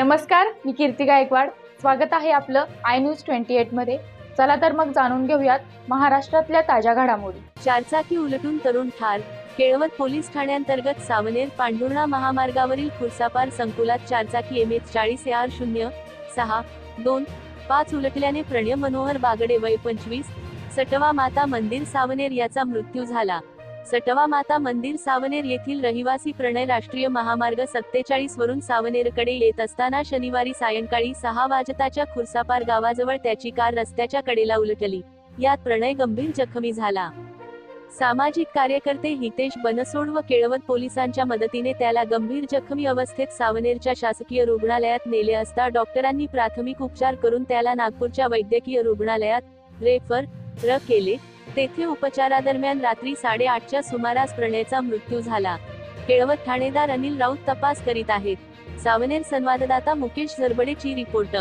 नमस्कार, मी कीर्ती गायकवाड. स्वागत आहे आपलं आय न्यूज 28 मध्ये. चला तर मग जाणून घेऊयात महाराष्ट्रातल्या ताज्या घडामोडी. चारचाकी उलटून तरुण ठार. केळवद पोलीस ठाण्याअंतर्गत सावनेर पांढुर्णा महामार्गावरील खुर्सापार संकुलात चारचाकी MS 40 AR0625 उलटल्याने प्रणय मनोहर बागडे वय 25, सटवा माता मंदिर सावनेर याचा मृत्यू झाला. सटवा माता मंदिर सावनेर येथील रहिवासी प्रणय राष्ट्रीय महामार्ग 47 वरून सावनेरकडे येत असताना शनिवारी सायंकाळी 6 वाजताच्या खुर्सापार गावाजवळ त्याची कार रस्त्याच्या कडेला उलटली. यात प्रणय गंभीर जखमी झाला. सामाजिक कार्यकर्ते हितेश बनसोड व केळवद पोलिसांच्या मदतीने त्याला गंभीर जखमी अवस्थेत सावनेरच्या शासकीय रुग्णालयात नेले असता डॉक्टरांनी प्राथमिक उपचार करून त्याला नागपूरच्या वैद्यकीय रुग्णालयात रेफर केले. तेथे उपचारादरम्यान रात्री 8:30च्या सुमारास प्रणयचा मृत्यू झाला. केळवद ठाणेदार अनिल राऊत तपास करीत आहेत. सावनेर संवाददाता मुकेश झरबडेची रिपोर्ट.